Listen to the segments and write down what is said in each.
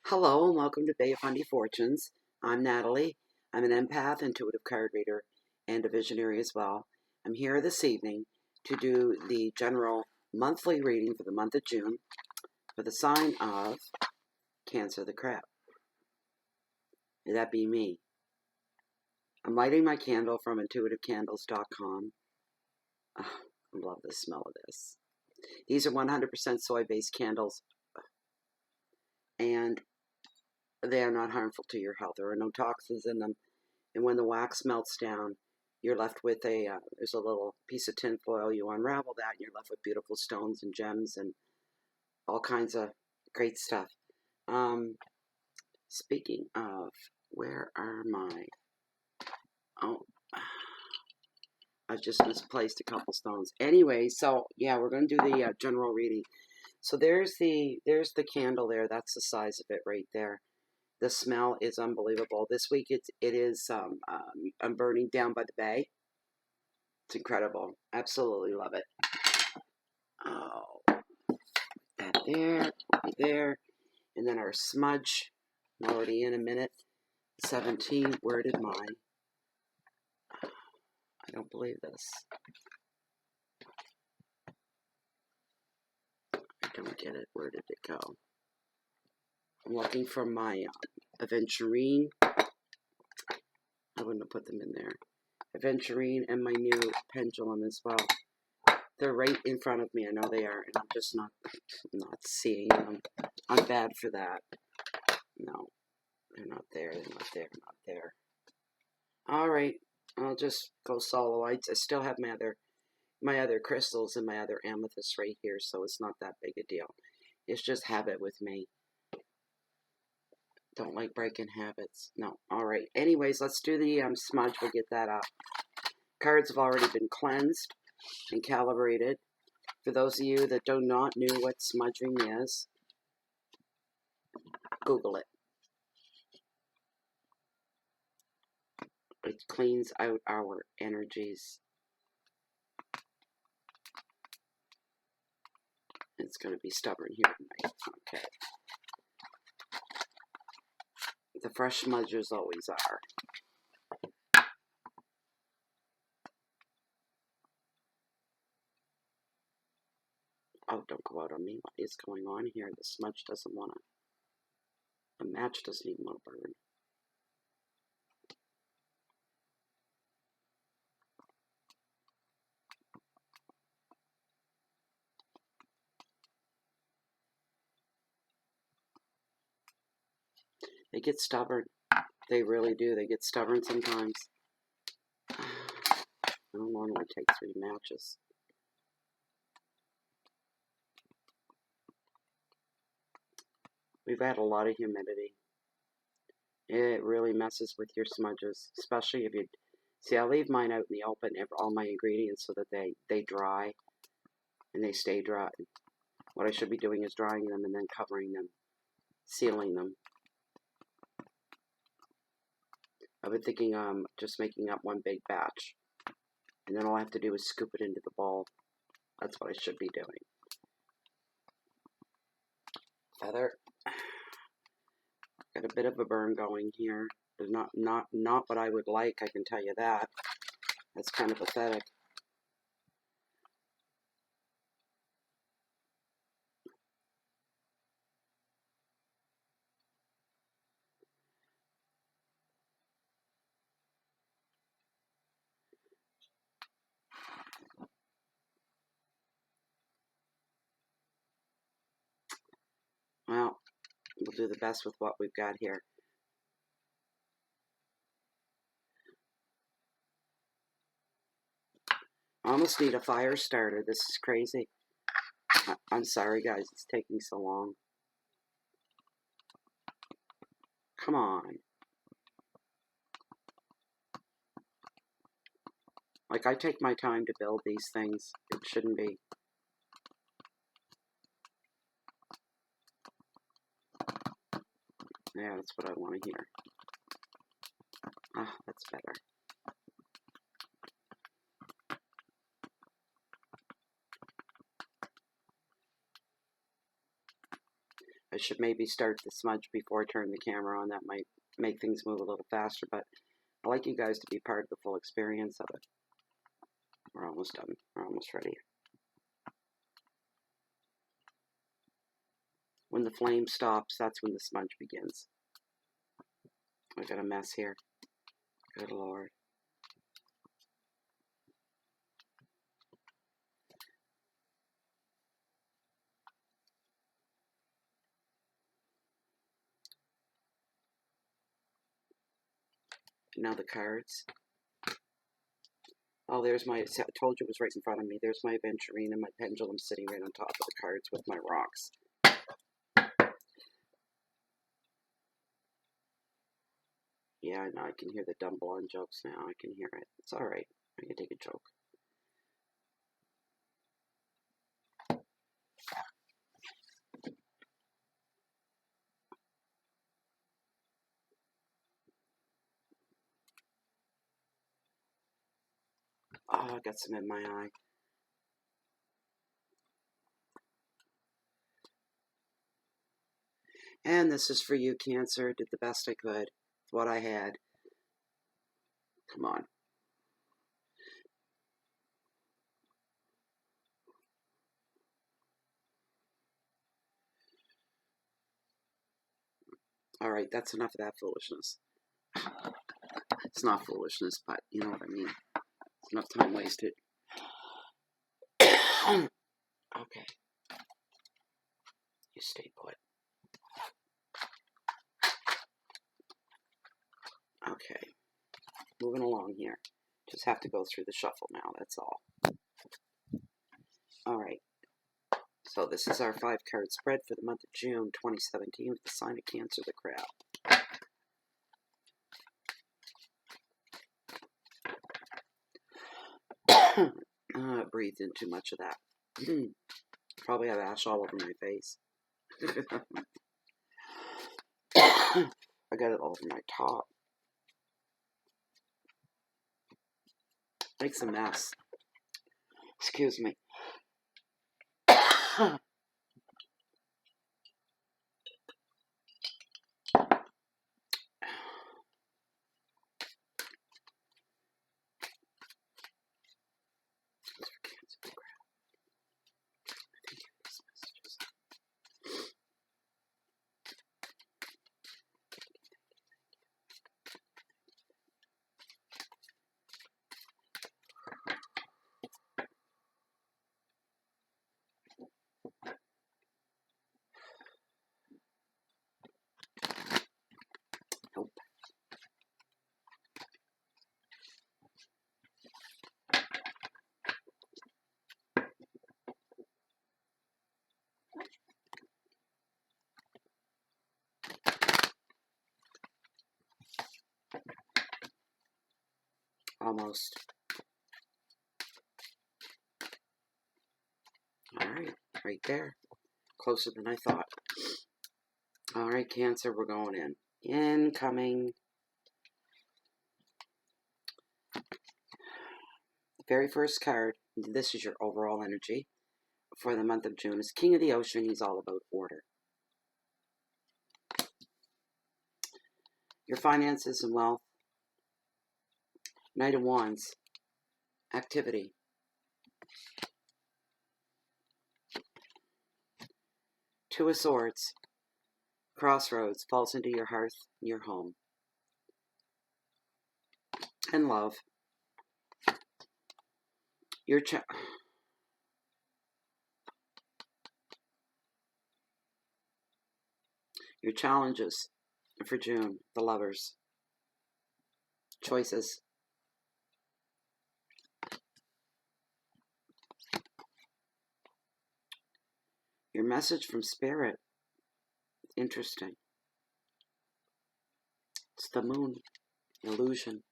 Hello and welcome to Bay of Fundy Fortunes. I'm Natalie. I'm an empath, intuitive card reader, and a visionary as well. I'm here this evening to do the general monthly reading for the month of June for the sign of Cancer the Crab. May that be me. I'm lighting my candle from intuitivecandles.com. Oh, I love the smell of this. These are 100% soy-based candles, and they are not harmful to your health. There are no toxins in them. And when the wax melts down, you're left with there's a little piece of tin foil. You unravel that, and you're left with beautiful stones and gems and all kinds of great stuff. Speaking of, where are my... Oh, I just misplaced a couple stones. Anyway, so yeah, we're going to do the general reading. So there's the candle there. That's the size of it right there. The smell is unbelievable. This week I'm burning down by the bay. It's incredible. Absolutely love it. Oh, that there. And then our smudge. I'm already in a minute. 17. Where did mine? I don't believe this. I don't get it. Where did it go? I'm looking for my aventurine. I wouldn't have put them in there. Aventurine and my new pendulum as well. They're right in front of me. I know they are, and I'm just not seeing them. I'm bad for that. No, they're not there. They're not there. Not there. All right, I'll just go soloites. I still have my other crystals and my other amethyst right here, so it's not that big a deal. It's just habit with me. Don't like breaking habits. No. All right. Anyways, let's do the smudge. We'll get that up. Cards have already been cleansed and calibrated. For those of you that do not know what smudging is, Google it. It cleans out our energies. It's going to be stubborn here tonight. Okay. The fresh smudgers always are. Oh, don't go out on me. What is going on here? The smudge doesn't want to... The match doesn't even want to burn. They get stubborn. They really do. They get stubborn sometimes. I don't normally take 3 matches. We've had a lot of humidity. It really messes with your smudges, especially if you... See, I leave mine out in the open, all my ingredients, so that they dry and they stay dry. What I should be doing is drying them and then covering them, sealing them. I've been thinking just making up one big batch, and then all I have to do is scoop it into the bowl. That's what I should be doing. Feather. Got a bit of a burn going here. There's not what I would like, I can tell you that. That's kind of pathetic. Well, we'll do the best with what we've got here. I almost need a fire starter. This is crazy. I'm sorry, guys. It's taking so long. Come on. Like, I take my time to build these things. It shouldn't be. Yeah, that's what I want to hear. Ah, that's better. I I should maybe start the smudge before I turn the camera on. That might make things move a little faster, but I like you guys to be part of the full experience of it. We're almost done. We're almost ready. When the flame stops, that's when the smudge begins. I got a mess here. Good Lord. Now the cards. Oh, there's my, I told you it was right in front of me. There's my aventurine and my pendulum sitting right on top of the cards with my rocks. Yeah, I know, I can hear the dumb blonde jokes now. I can hear it. It's alright. I can take a joke. Oh, I got some in my eye. And this is for you, Cancer. Did the best I could with what I had. Come on. Alright, that's enough of that foolishness. It's not foolishness, but you know what I mean. It's enough time wasted. Okay. You stay put. Okay. Moving along here. Just have to go through the shuffle now, that's all. Alright. So this is our 5-card spread for the month of June 2017 with the sign of Cancer, the crab. I breathed in too much of that. Probably have ash all over my face. I got it all over my top. Makes a mess. Excuse me. Nope. Almost. Alright, right there. Closer than I thought. Alright, Cancer, we're going in. Incoming. The very first card, this is your overall energy for the month of June, is King of the Ocean. He's all about order. Your finances and wealth. Knight of Wands. Activity. Two of Swords. Crossroads. Falls into your hearth, your home. And love. Your challenges for June. The Lovers. Choices. Your message from Spirit. Interesting. It's the Moon. Illusion.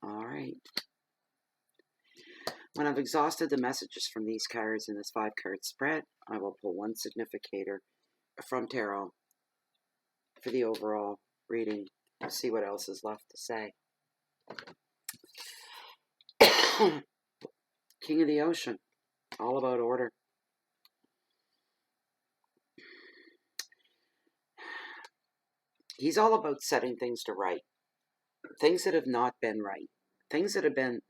Alright. When I've exhausted the messages from these cards in this 5-card spread, I will pull one significator from Tarot for the overall reading. We'll see what else is left to say. King of the Ocean. All about order. He's all about setting things to right. Things that have not been right. Things that have been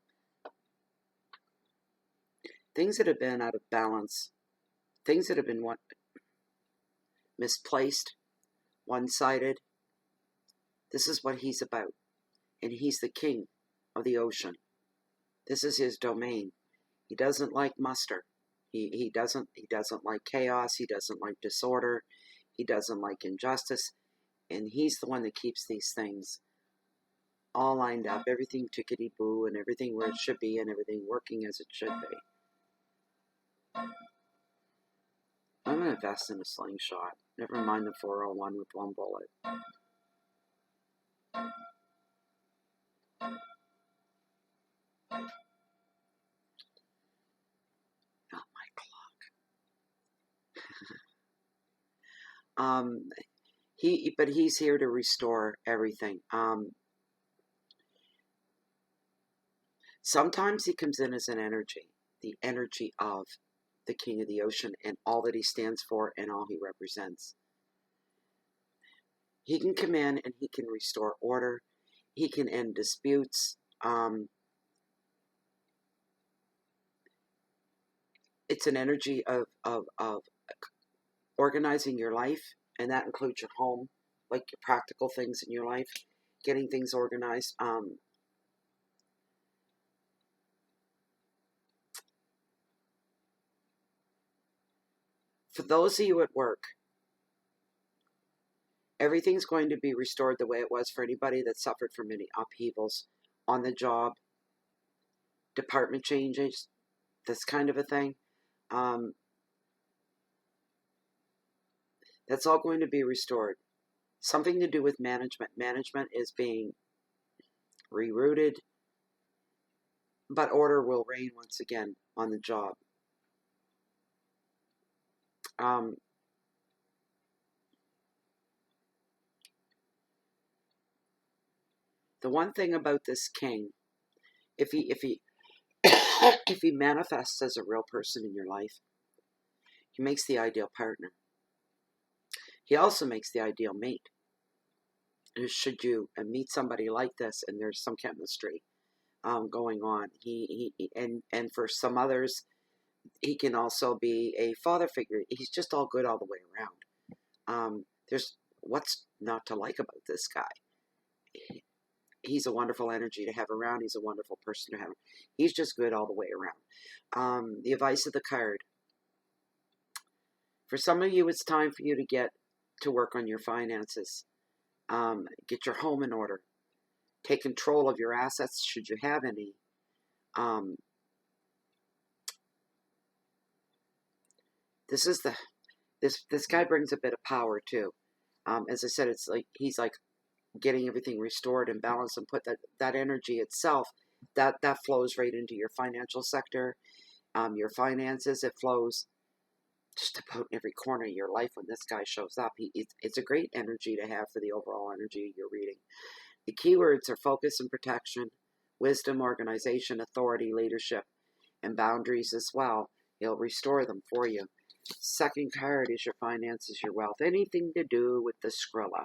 out of balance. Things that have been misplaced, one-sided. This is what he's about. And he's the king of the ocean. This is his domain. He doesn't like muster. He doesn't like chaos. He doesn't like disorder. He doesn't like injustice. And he's the one that keeps these things all lined up, everything tickety-boo, and everything where it should be, and everything working as it should be. I'm going to invest in a slingshot. Never mind the 401 with one bullet. Not my clock. But he's here to restore everything. Sometimes he comes in as an energy, the energy of the king of the ocean and all that he stands for and all he represents. He can come in and he can restore order. He can end disputes. It's an energy of organizing your life, and that includes your home, like your practical things in your life, getting things organized. For those of you at work, everything's going to be restored the way it was for anybody that suffered from any upheavals on the job, department changes, this kind of a thing. That's all going to be restored. Something to do with management. Management is being rerouted, but order will reign once again on the job. The one thing about this king, if he if he manifests as a real person in your life, he makes the ideal partner. He also makes the ideal mate. Should you meet somebody like this and there's some chemistry going on, and for some others, he can also be a father figure. He's just all good all the way around. There's what's not to like about this guy. He's a wonderful energy to have around. He's a wonderful person to have. He's just good all the way around. The advice of the card. For some of you, it's time for you to get to work on your finances. Get your home in order. Take control of your assets, should you have any. This guy brings a bit of power too. As I said, it's like he's like getting everything restored and balanced, and put that energy itself that flows right into your financial sector, your finances. It flows just about in every corner of your life when this guy shows up. It's a great energy to have for the overall energy of your reading. The keywords are focus and protection, wisdom, organization, authority, leadership, and boundaries as well. He'll restore them for you. Second card is your finances, your wealth. Anything to do with the Skrilla.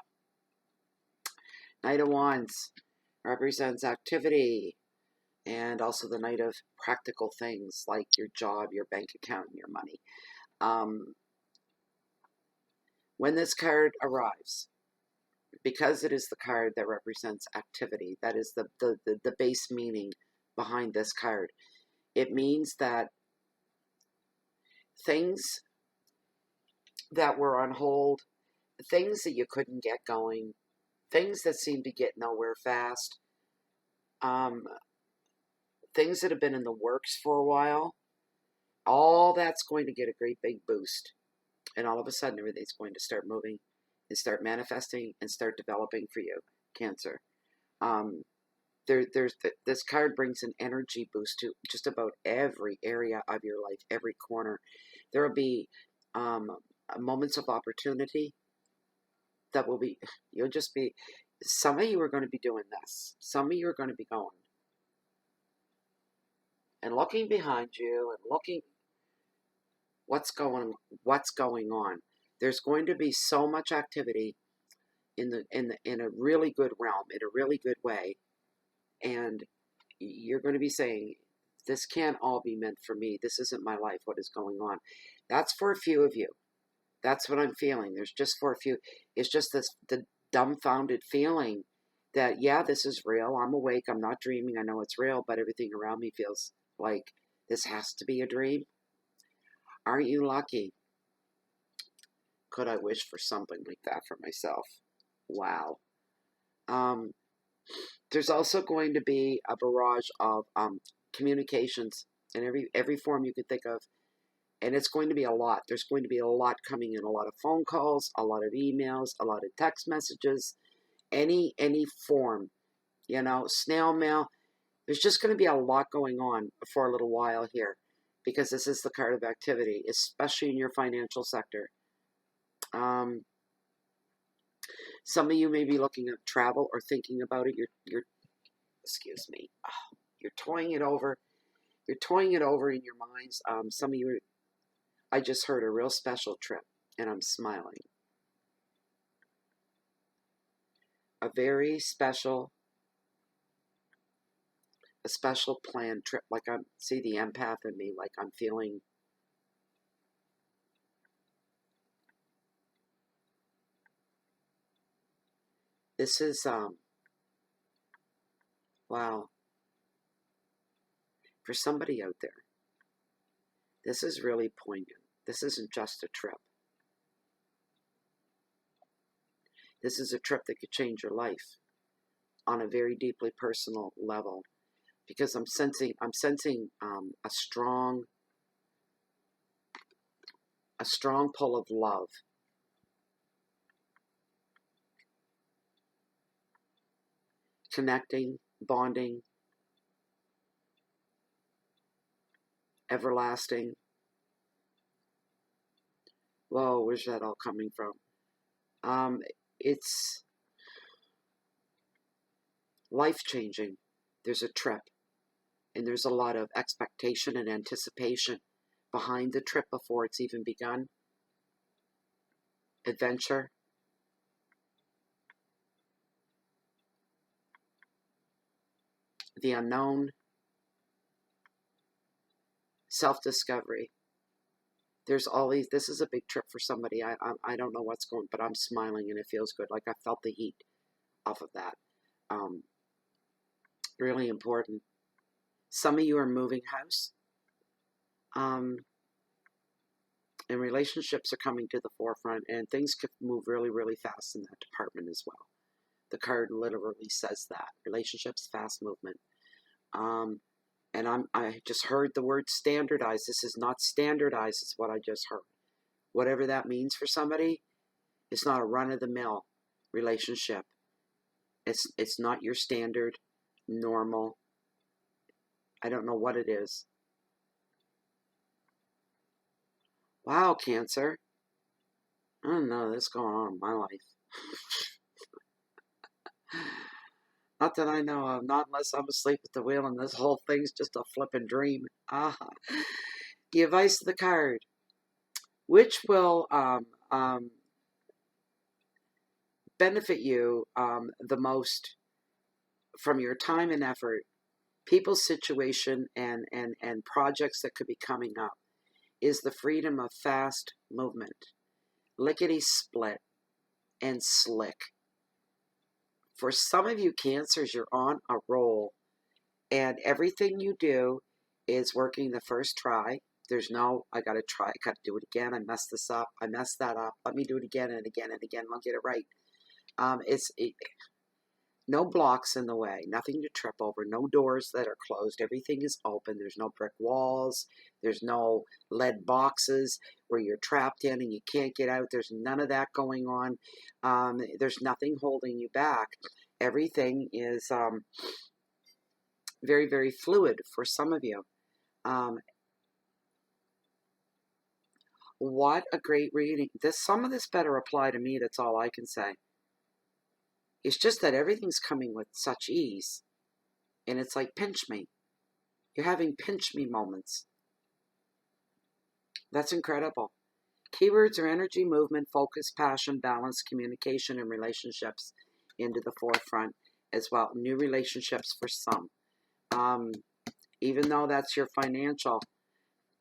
Knight of Wands represents activity, and also the Knight of practical things like your job, your bank account, and your money. When this card arrives, because it is the card that represents activity, that is the base meaning behind this card. It means that things that were on hold, things that you couldn't get going, things that seem to get nowhere fast, things that have been in the works for a while, all that's going to get a great big boost. And all of a sudden, everything's going to start moving and start manifesting and start developing for you, Cancer. This card brings an energy boost to just about every area of your life, every corner. There will be moments of opportunity that will be, you'll just be, some of you are going to be doing this. Some of you are going to be going and looking behind you and looking what's going on. There's going to be so much activity in a really good realm, in a really good way, and you're going to be saying, this can't all be meant for me. This isn't my life. What is going on? That's for a few of you. That's what I'm feeling. There's just for a few. It's just the dumbfounded feeling that, yeah, this is real. I'm awake. I'm not dreaming. I know it's real, but everything around me feels like this has to be a dream. Aren't you lucky? Could I wish for something like that for myself? Wow. Um, there's also going to be a barrage of communications in every form you could think of, and it's going to be a lot. There's going to be a lot coming in, a lot of phone calls, a lot of emails, a lot of text messages, any form, snail mail. There's just going to be a lot going on for a little while here, because this is the card of activity, especially in your financial sector. Some of you may be looking at travel or thinking about it. You're excuse me. Oh, you're toying it over. You're toying it over in your minds. Some of you, I just heard a real special trip, and I'm smiling. A very special, a special planned trip. Like see the empath in me. Like I'm feeling. This is wow. For somebody out there, this is really poignant. This isn't just a trip. This is a trip that could change your life on a very deeply personal level, because I'm sensing a strong pull of love. Connecting, bonding, everlasting. Whoa, where's that all coming from? It's life-changing. There's a trip, and there's a lot of expectation and anticipation behind the trip before it's even begun. Adventure. The unknown. Self-discovery. There's all these. This is a big trip for somebody. I don't know what's going, but I'm smiling and it feels good. Like I felt the heat off of that. Really important. Some of you are moving house. And relationships are coming to the forefront, and things could move really, really fast in that department as well. The card literally says that. Relationships, fast movement. And I just heard the word standardized. This is not standardized, it's what I just heard. Whatever that means for somebody, it's not a run-of-the-mill relationship. It's not your standard, normal. I don't know what it is. Wow, Cancer. I don't know what's going on in my life. Not that I know of, not unless I'm asleep at the wheel and this whole thing's just a flippin' dream. The advice of the card, which will benefit you the most from your time and effort, people's situation, and projects that could be coming up, is the freedom of fast movement, lickety-split, and slick. For some of you Cancers, you're on a roll, and everything you do is working the first try. There's no, I got to try, I got to do it again, I messed this up, I messed that up, let me do it again and again and again, I'll get it right. No blocks in the way, nothing to trip over, no doors that are closed, everything is open, there's no brick walls, there's no lead boxes where you're trapped in and you can't get out, there's none of that going on. There's nothing holding you back. Everything is very, very fluid for some of you. What a great reading. Some of this better apply to me, that's all I can say. It's just that everything's coming with such ease. And it's like, pinch me. You're having pinch me moments. That's incredible. Keywords are energy, movement, focus, passion, balance, communication, and relationships into the forefront as well. New relationships for some. Even though that's your financial,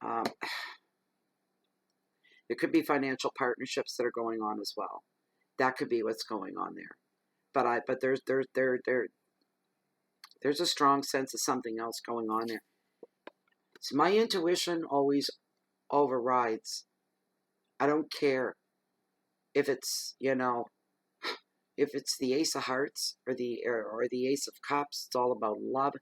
um, there could be financial partnerships that are going on as well. That could be what's going on there. But there's a strong sense of something else going on there. So my intuition always overrides. I don't care if it's, if it's the Ace of Hearts or the Ace of Cups. It's all about love.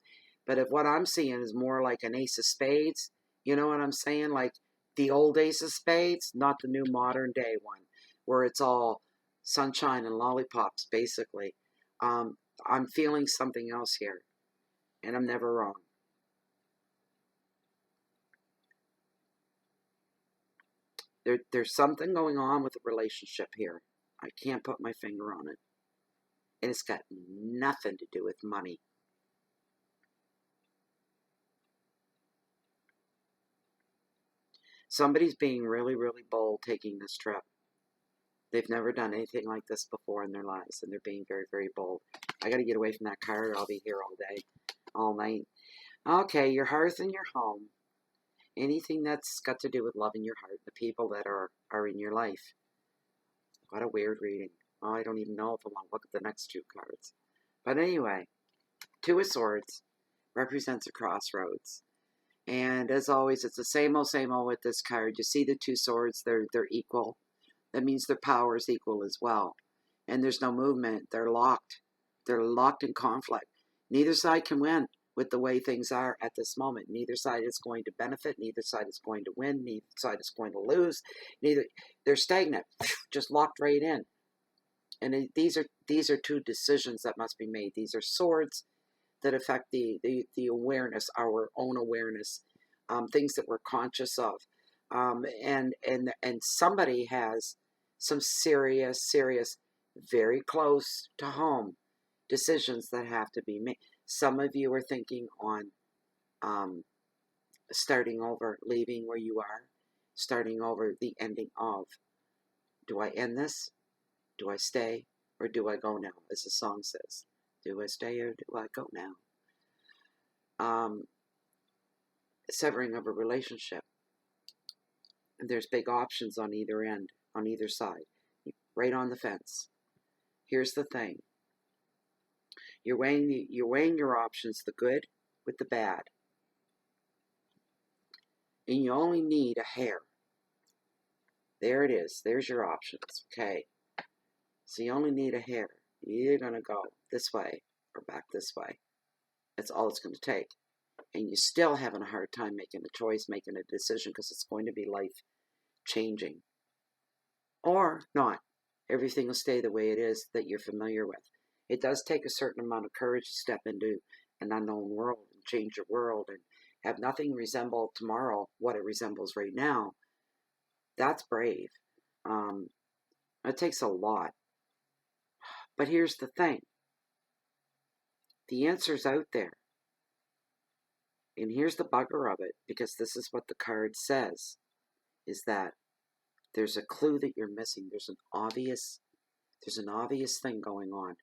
But if what I'm seeing is more like an Ace of Spades, you know what I'm saying? Like the old Ace of Spades, not the new modern day one, where it's all sunshine and lollipops, basically. I'm feeling something else here, and I'm never wrong. There's something going on with the relationship here. I can't put my finger on it. And it's got nothing to do with money. Somebody's being really, really bold taking this trip. They've never done anything like this before in their lives, and they're being very, very bold. I got to get away from that card, or I'll be here all day, all night. Okay, your hearth and your home. Anything that's got to do with loving your heart, the people that are in your life. What a weird reading. Oh, I don't even know if I want to look at the next two cards. But anyway, Two of Swords represents a crossroads. And as always, it's the same old with this card. You see the two swords, they're equal. That means their power is equal as well. And there's no movement. They're locked. They're locked in conflict. Neither side can win with the way things are at this moment. Neither side is going to benefit. Neither side is going to win. Neither side is going to lose. They're stagnant, just locked right in. And these are two decisions that must be made. These are swords that affect the awareness, our own awareness, things that we're conscious of. And somebody has some serious, very close to home decisions that have to be made. Some of you are thinking on starting over, leaving where you are, starting over, the ending of. Do I end this? Do I stay? Or do I go now, as the song says? Do I stay or do I go now? Severing of a relationship. There's big options on either end, on either side, right on the fence. Here's the thing. You're weighing your options, the good with the bad. And you only need a hair. There it is. There's your options. Okay. So you only need a hair. You're either going to go this way or back this way. That's all it's going to take. And you're still having a hard time making a choice, making a decision, because it's going to be life changing. Or not. Everything will stay the way it is that you're familiar with. It does take a certain amount of courage to step into an unknown world and change your world and have nothing resemble tomorrow what it resembles right now. That's brave. It takes a lot. But here's the thing. The answer's out there. And here's the bugger of it, because this is what the card says, is that there's a clue that you're missing. There's an obvious thing going on,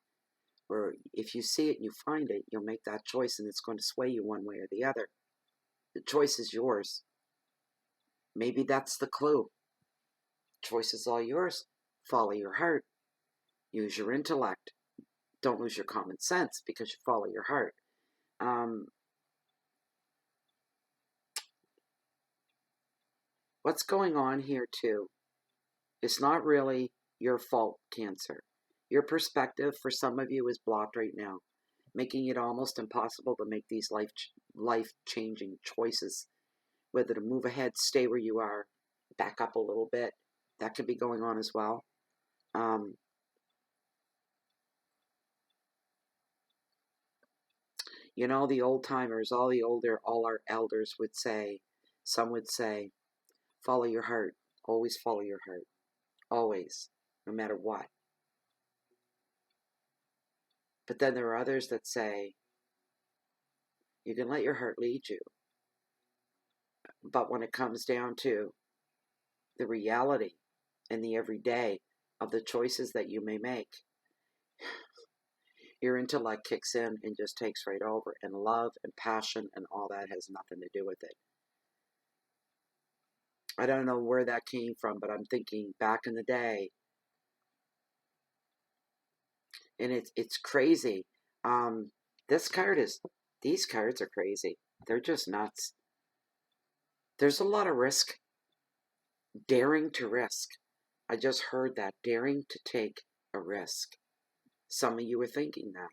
where if you see it and you find it, you'll make that choice, and it's going to sway you one way or the other. The choice is yours. Maybe that's the clue. Choice is all yours. Follow your heart. Use your intellect. Don't lose your common sense because you follow your heart. What's going on here too? It's not really your fault, Cancer. Your perspective for some of you is blocked right now, making it almost impossible to make these life-changing choices. Whether to move ahead, stay where you are, back up a little bit. That could be going on as well. You know, the old timers, all our elders would say, some would say, follow your heart. Always follow your heart. Always. No matter what. But then there are others that say, you can let your heart lead you. But when it comes down to the reality in the everyday of the choices that you may make. Your intellect kicks in and just takes right over, and love and passion and all that has nothing to do with it. I don't know where that came from, but I'm thinking back in the day, and it's crazy. This card is, these cards are crazy. They're just nuts. There's a lot of risk, daring to risk. I just heard that, daring to take a risk. Some of you are thinking that.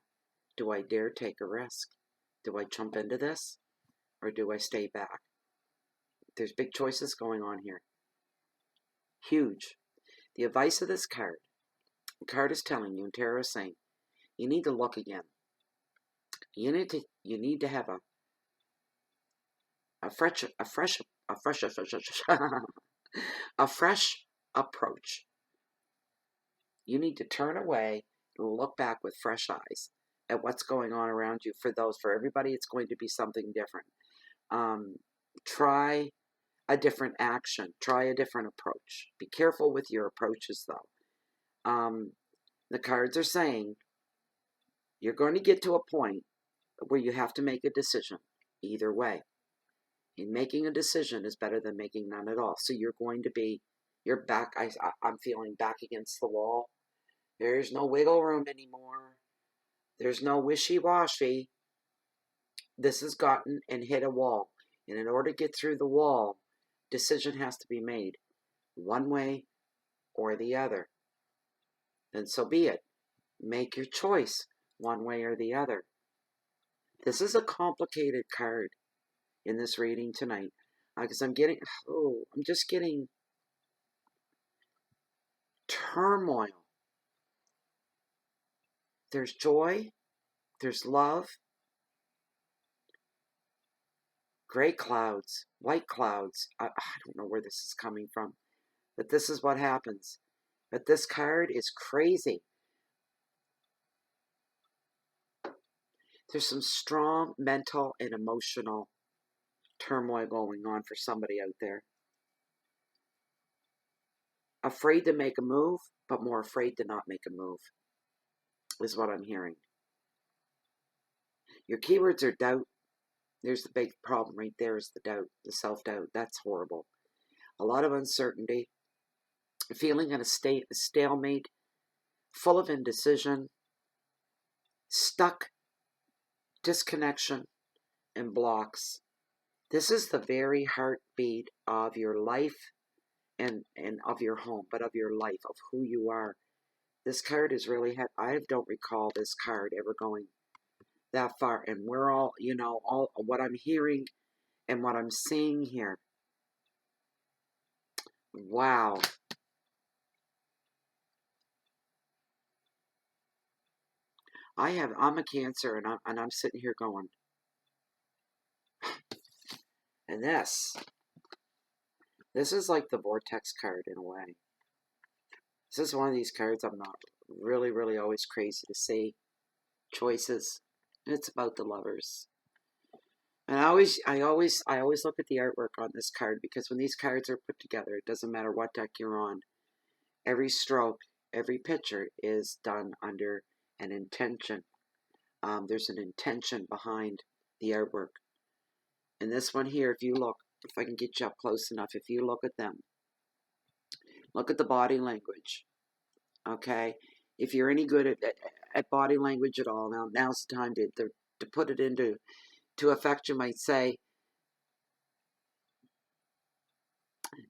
Do I dare take a risk? Do I jump into this? Or do I stay back? There's big choices going on here. Huge. The advice of this card, the card is telling you, and tarot is saying, you need to look again. You need to have a fresh a fresh approach. You need to turn away and look back with fresh eyes at what's going on around you. For everybody, it's going to be something different. Try a different action. Try a different approach. Be careful with your approaches, though. The cards are saying you're going to get to a point where you have to make a decision either way. And making a decision is better than making none at all. So you're back. I'm feeling back against the wall. There's no wiggle room anymore. There's no wishy-washy. This has gotten and hit a wall. And in order to get through the wall, decision has to be made one way or the other. And so be it. Make your choice one way or the other. This is a complicated card in this reading tonight. Because I'm just getting turmoil. There's joy. There's love. Gray clouds. White clouds. I don't know where this is coming from. But this is what happens. But this card is crazy. There's some strong mental and emotional turmoil going on for somebody out there. Afraid to make a move, but more afraid to not make a move, is what I'm hearing. Your keywords are doubt. There's the big problem right there, is the doubt, the self-doubt. That's horrible. A lot of uncertainty, feeling in a stalemate, full of indecision, stuck, disconnection, and blocks. This is the very heartbeat of your life and of your home, but of your life, of who you are. This card is really, I don't recall this card ever going that far. And we're all, all what I'm hearing and what I'm seeing here. Wow. I'm a Cancer, and I'm sitting here going, and this is like the Vortex card in a way. This is one of these cards I'm not really, really always crazy to see. Choices. It's about the lovers. And I always look at the artwork on this card, because when these cards are put together, it doesn't matter what deck you're on. Every stroke, every picture is done under an intention. There's an intention behind the artwork. And this one here, if you look, if I can get you up close enough, if you look at them, look at the body language. Okay? If you're any good at body language at all, now's the time to put it into effect. You might say,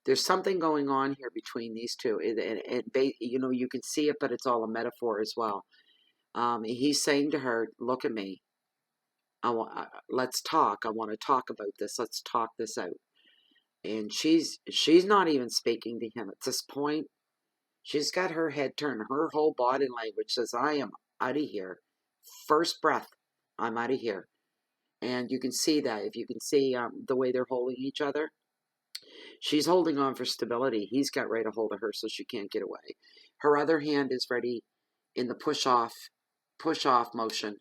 there's something going on here between these two. You can see it, but it's all a metaphor as well. He's saying to her, look at me. Let's talk. I want to talk about this. Let's talk this out. And she's not even speaking to him at this point. She's got her head turned. Her whole body language says, I am out of here. First breath, I'm out of here. And you can see that. If you can see the way they're holding each other, she's holding on for stability. He's got right a hold of her so she can't get away. Her other hand is ready in the push off motion.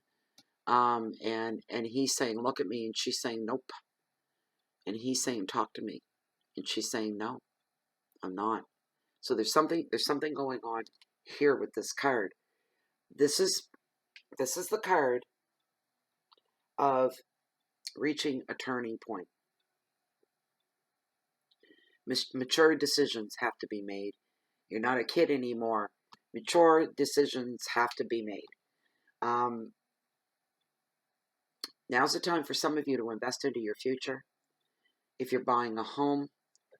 And he's saying, look at me. And she's saying, nope. And he's saying, talk to me. And she's saying, no, I'm not. So there's something going on here with this card. This is the card of reaching a turning point. Mature decisions have to be made. You're not a kid anymore. Mature decisions have to be made. Now's the time for some of you to invest into your future. If you're buying a home,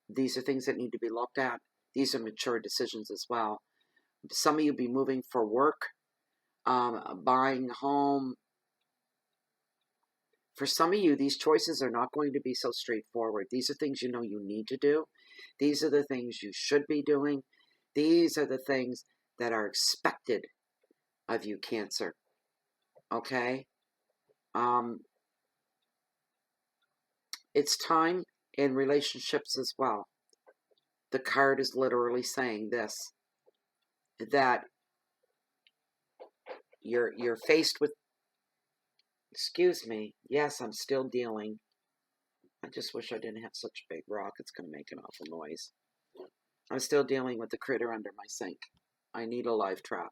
these are things that need to be looked at. These are mature decisions as well. Some of you be moving for work, buying a home. For some of you, these choices are not going to be so straightforward. These are things you know you need to do. These are the things you should be doing. These are the things that are expected of you, Cancer. Okay? It's time in relationships as well. The card is literally saying this, that you're faced with, excuse me, yes, I'm still dealing. I just wish I didn't have such a big rock. It's going to make an awful noise. I'm still dealing with the critter under my sink. I need a live trap.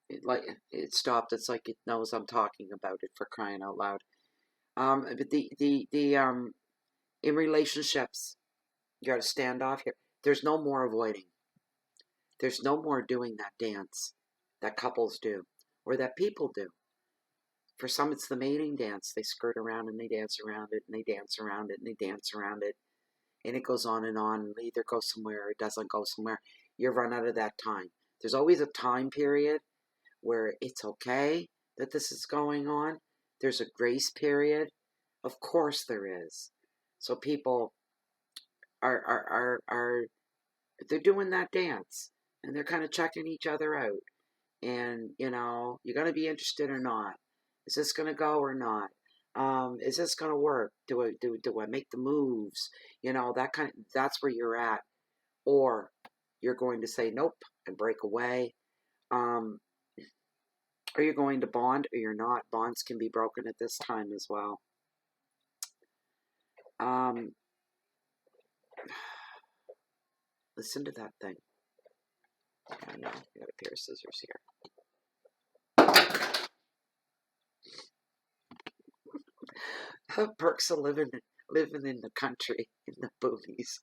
It stopped. It's like it knows I'm talking about it, for crying out loud. But in relationships, you got to stand off here. There's no more avoiding. There's no more doing that dance that couples do, or that people do. For some, it's the mating dance. They skirt around and they dance around it, and they dance around it, and they dance around it. And it goes on and on. It either goes somewhere or it doesn't go somewhere. You run out of that time. There's always a time period where it's okay that this is going on. There's a grace period. Of course there is. So people are they're doing that dance, and they're kind of checking each other out. And, you know, you're going to be interested or not. Is this going to go or not? Is this going to work? Do I make the moves? You know, that's where you're at. Or you're going to say nope and break away. Are you going to bond or you're not? Bonds can be broken at this time as well. Listen to that thing. I know, I got a pair of scissors here. Perks of living in the country, in the boonies.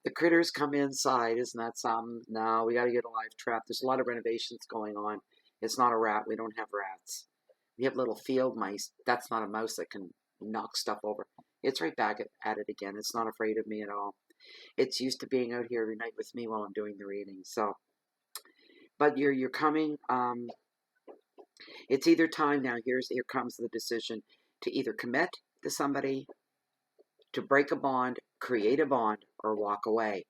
The critters come inside, isn't that something? No, we got to get a live trap. There's a lot of renovations going on. It's not a rat. We don't have rats. We have little field mice. That's not a mouse that can knock stuff over. It's right back at it again. It's not afraid of me at all. It's used to being out here every night with me while I'm doing the reading. So, but you're coming. It's either time now. Here comes the decision to either commit to somebody, to break a bond, create a bond, or walk away.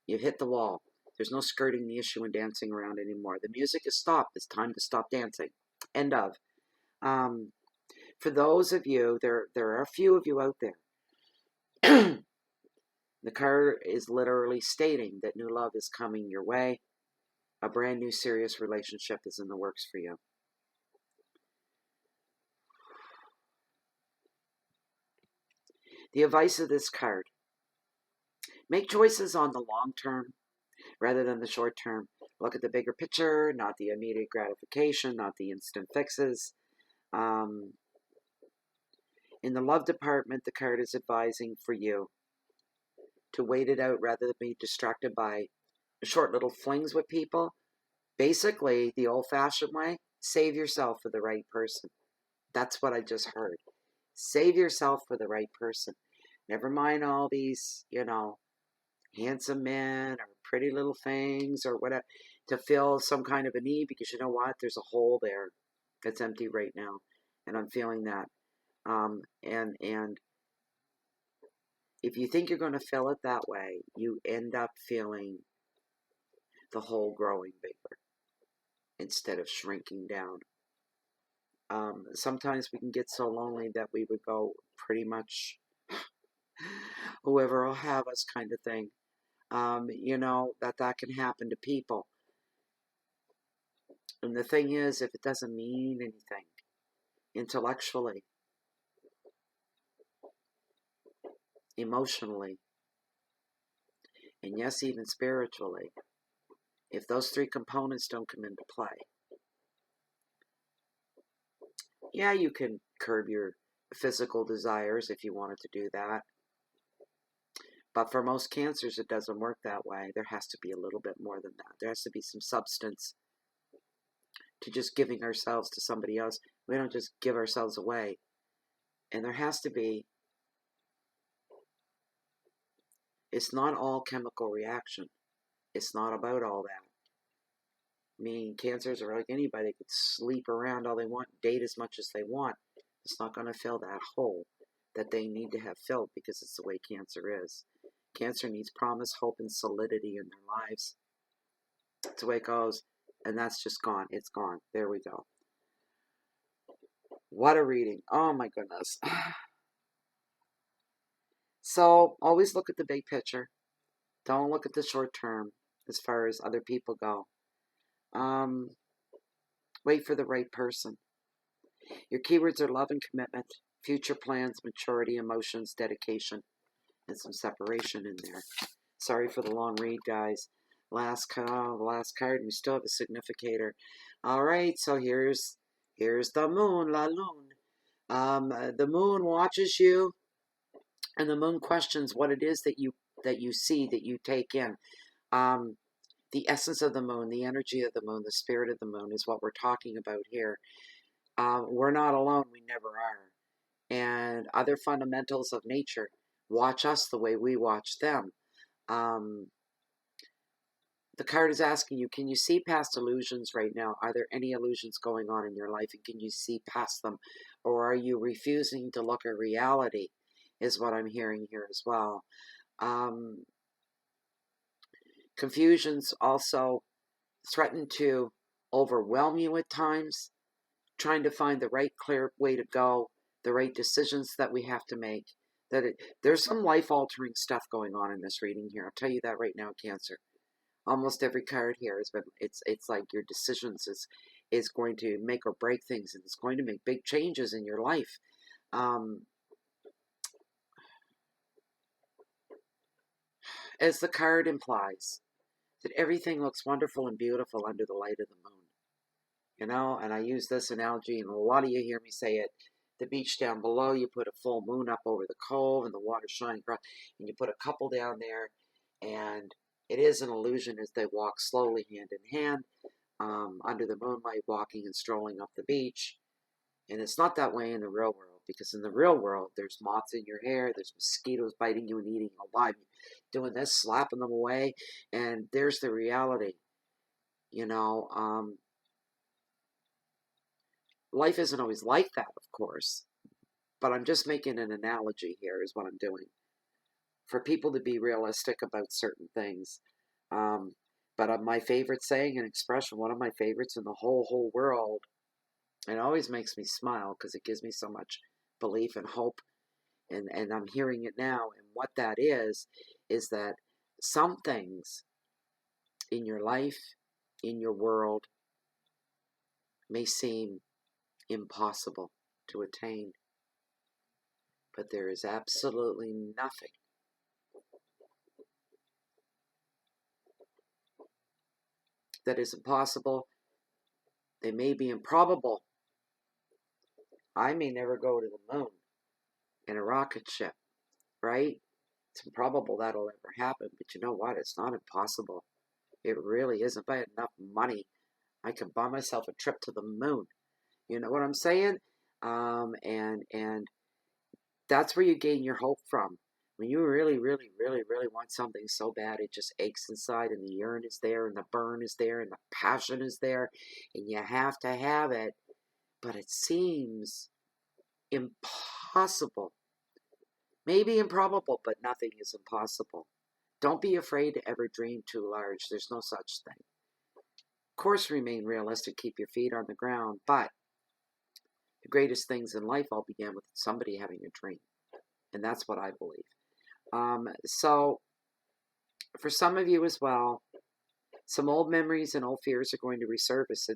You've hit the wall. There's no skirting the issue and dancing around anymore. The music has stopped. It's time to stop dancing. End of. For those of you, there are a few of you out there. The card is literally stating that new love is coming your way. A brand new serious relationship is in the works for you. The advice of this card: make choices on the long term rather than the short term. Look at the bigger picture, not the immediate gratification, not the instant fixes. In the love department, the card is advising for you to wait it out rather than be distracted by short little flings with people. Basically, the old-fashioned way, save yourself for the right person. That's what I just heard. Save yourself for the right person. Never mind all these, you know, handsome men or pretty little things or whatever to fill some kind of a need, because you know what? There's a hole there that's empty right now, and I'm feeling that. And if you think you're going to fill it that way, you end up feeling the hole growing bigger instead of shrinking down. Sometimes we can get so lonely that we would go pretty much whoever will have us kind of thing. You know, that can happen to people. And the thing is, if it doesn't mean anything intellectually, emotionally, and yes, even spiritually, if those three components don't come into play, yeah, you can curb your physical desires if you wanted to do that. But for most cancers, it doesn't work that way. There has to be a little bit more than that. There has to be some substance to just giving ourselves to somebody else. We don't just give ourselves away. And there has to be, it's not all chemical reaction. It's not about all that. I mean, cancers are like anybody. They could sleep around all they want, date as much as they want. It's not going to fill that hole that they need to have filled because it's the way cancer is. Cancer needs promise, hope, and solidity in their lives. That's the way it goes. And that's just gone. It's gone. There we go. What a reading. Oh my goodness. So always look at the big picture. Don't look at the short term as far as other people go. Wait for the right person. Your keywords are love and commitment, future plans, maturity, emotions, dedication, and some separation in there. Sorry for the long read, guys. Last card, we still have a significator. All right, so here's the moon, la lune. The moon watches you, and the moon questions what it is that you see, that you take in. The essence of the moon, the energy of the moon, the spirit of the moon is what we're talking about here. We're not alone. We never are. And other fundamentals of nature watch us the way we watch them. The card is asking you, can you see past illusions right now? Are there any illusions going on in your life, and can you see past them? Or are you refusing to look at reality, is what I'm hearing here as well. Confusions also threaten to overwhelm you at times, trying to find the right clear way to go, the right decisions that we have to make. There's some life-altering stuff going on in this reading here. I'll tell you that right now, Cancer. Almost every card here has been, it's like your decisions is going to make or break things, and it's going to make big changes in your life. As the card implies, that everything looks wonderful and beautiful under the light of the moon. You know, and I use this analogy, and a lot of you hear me say it. The beach down below, you put a full moon up over the cove, and the water's shining across, and you put a couple down there, and it is an illusion as they walk slowly hand in hand under the moonlight, walking and strolling up the beach. And it's not that way in the real world, because in the real world, there's moths in your hair, there's mosquitoes biting you and eating you alive, doing this, slapping them away, and there's the reality. You know, life isn't always like that, of course, but I'm just making an analogy here is what I'm doing. For people to be realistic about certain things. But my favorite saying and expression, one of my favorites in the whole world, it always makes me smile because it gives me so much belief and hope, and I'm hearing it now, and what that is that some things in your life, in your world, may seem impossible to attain, but there is absolutely nothing that is impossible. They may be improbable. I may never go to the moon in a rocket ship, right? It's improbable that'll ever happen, but you know what? It's not impossible. It really isn't. If I had enough money, I could buy myself a trip to the moon. You know what I'm saying? And that's where you gain your hope from. When you really want something so bad, it just aches inside, and the yearn is there, and the burn is there, and the passion is there, and you have to have it, but it seems impossible. Maybe improbable, but nothing is impossible. Don't be afraid to ever dream too large. There's no such thing. Of course, remain realistic, keep your feet on the ground, but the greatest things in life all began with somebody having a dream, and that's what I believe. So, for some of you as well, some old memories and old fears are going to resurface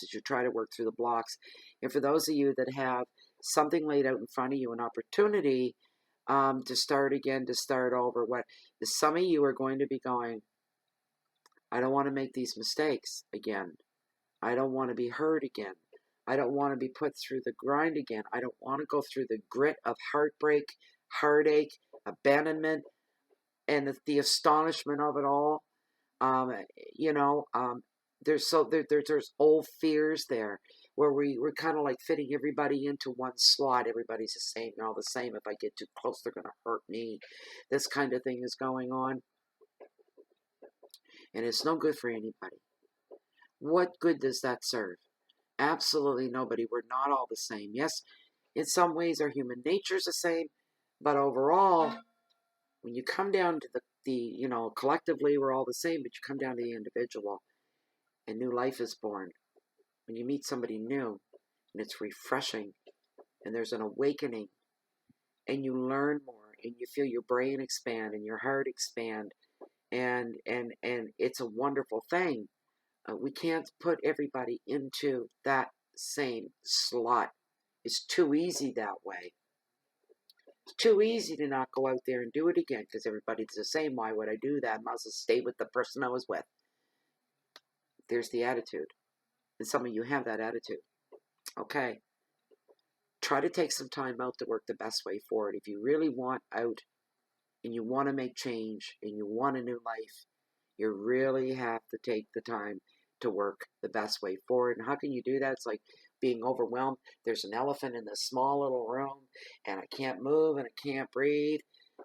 as you try to work through the blocks. And for those of you that have something laid out in front of you, an opportunity, to start again, to start over. Some of you are going to be going, I don't want to make these mistakes again. I don't want to be hurt again. I don't want to be put through the grind again. I don't want to go through the grit of heartbreak, heartache, abandonment, and the astonishment of it all. Um, you know, there's old fears there where we're kind of like fitting everybody into one slot. Everybody's the same, all the same. If I get too close, they're going to hurt me. This kind of thing is going on, and it's no good for anybody. What good does that serve? Absolutely nobody. We're not all the same. Yes, in some ways our human nature is the same, but overall, when you come down to collectively we're all the same, but you come down to the individual, and new life is born. When you meet somebody new, and it's refreshing, and there's an awakening, and you learn more, and you feel your brain expand, and your heart expand, and it's a wonderful thing. We can't put everybody into that same slot. It's too easy that way. It's too easy to not go out there and do it again because everybody's the same. Why would I do that? I might as well stay with the person I was with. There's the attitude. And some of you have that attitude. Okay. Try to take some time out to work the best way forward. If you really want out and you want to make change and you want a new life, you really have to take the time to work the best way forward. And how can you do that? It's like being overwhelmed. There's an elephant in this small little room, and I can't move and I can't breathe.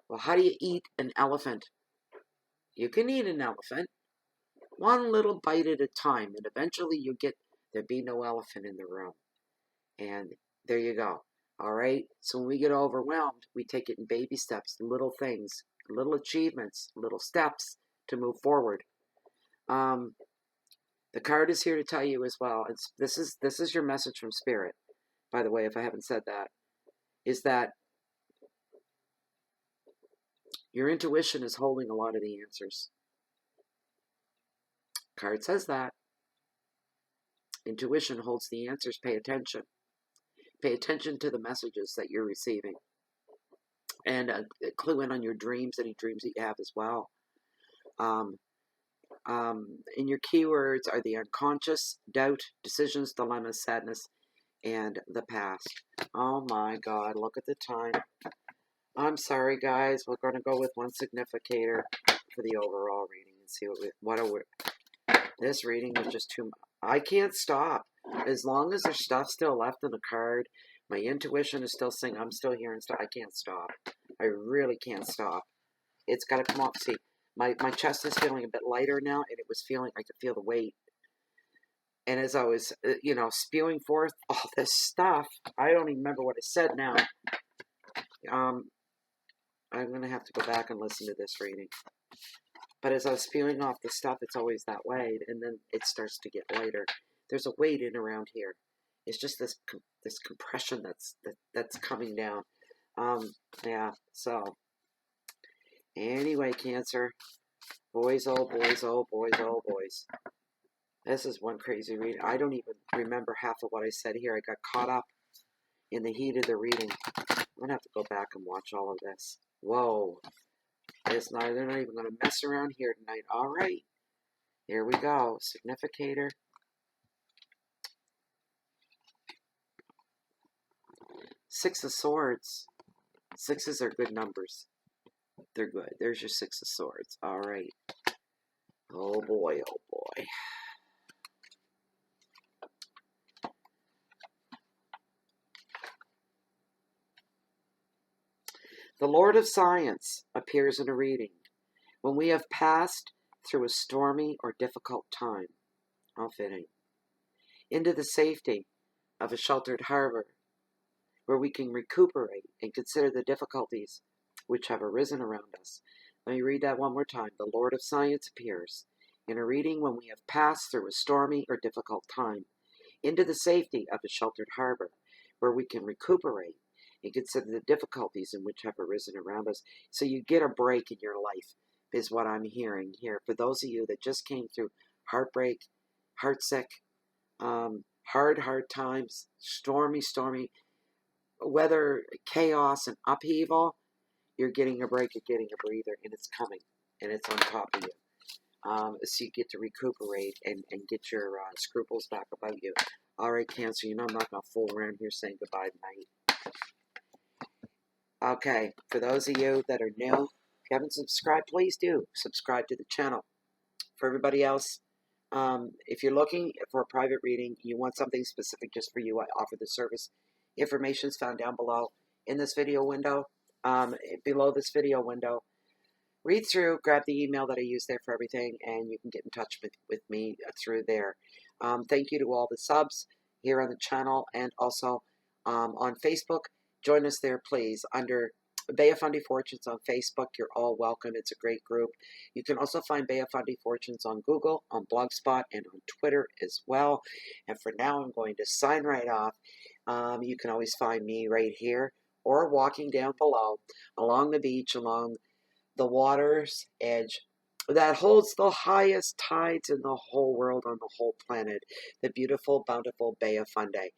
Well, how do you eat an elephant? You can eat an elephant one little bite at a time, and eventually you get there be no elephant in the room. And there you go. All right? So when we get overwhelmed, we take it in baby steps, little things, little achievements, little steps to move forward. The card is here to tell you as well. This is your message from Spirit, by the way, if I haven't said that, is that your intuition is holding a lot of the answers. Card says that. Intuition holds the answers. Pay attention. Pay attention to the messages that you're receiving. And clue in on your dreams, any dreams that you have as well. And your keywords are the unconscious, doubt, decisions, dilemmas, sadness, and the past. Oh my God, look at the time. I'm sorry, guys. We're going to go with one significator for the overall reading and see this reading is just too much. I can't stop. As long as there's stuff still left in the card, my intuition is still saying I'm still hearing stuff. I can't stop. I really can't stop. It's got to come off. See, my chest is feeling a bit lighter now, and it was feeling, I could feel the weight. And as I was, spewing forth all this stuff, I don't even remember what I said now. I'm going to have to go back and listen to this reading. But as I was spewing off the stuff, it's always that way, and then it starts to get lighter. There's a weight in around here. It's just this compression that's coming down. Yeah. So anyway, Cancer, boys, oh boys, oh boys, oh boys. This is one crazy reading. I don't even remember half of what I said here. I got caught up in the heat of the reading. I'm gonna have to go back and watch all of this. Whoa. They're not even going to mess around here tonight. All right. Here we go. Significator. Six of Swords. Sixes are good numbers. They're good. There's your Six of Swords. All right. Oh boy, oh boy. The Lord of Science appears in a reading when we have passed through a stormy or difficult time. How fitting. Into the safety of a sheltered harbor where we can recuperate and consider the difficulties which have arisen around us. Let me read that one more time. The Lord of Science appears in a reading when we have passed through a stormy or difficult time, into the safety of a sheltered harbor where we can recuperate and consider the difficulties in which have arisen around us. So you get a break in your life, is what I'm hearing here. For those of you that just came through heartbreak, heartsick, hard times, stormy weather, chaos, and upheaval, you're getting a break, you're getting a breather, and it's coming, and it's on top of you. So you get to recuperate and get your scruples back about you. All right, Cancer, you know I'm not going to fool around here saying goodbye tonight. Okay, for those of you that are new, if you haven't subscribed, please do subscribe to the channel. For everybody else, if you're looking for a private reading, you want something specific just for you, I offer the service. Information is found down below in this video window, below this video window. Read through, grab the email that I use there for everything, and you can get in touch with me through there. Thank you to all the subs here on the channel and also on Facebook. Join us there, please, under Bay of Fundy Fortunes on Facebook. You're all welcome. It's a great group. You can also find Bay of Fundy Fortunes on Google, on Blogspot, and on Twitter as well. And for now, I'm going to sign right off. You can always find me right here or walking down below along the beach, along the water's edge that holds the highest tides in the whole world, on the whole planet, the beautiful, bountiful Bay of Fundy.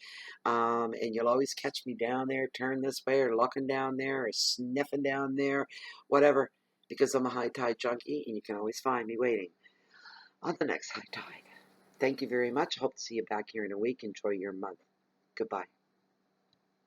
And you'll always catch me down there, turn this way, or looking down there, or sniffing down there, whatever, because I'm a high tide junkie, and you can always find me waiting on the next high tide. Thank you very much. Hope to see you back here in a week. Enjoy your month. Goodbye.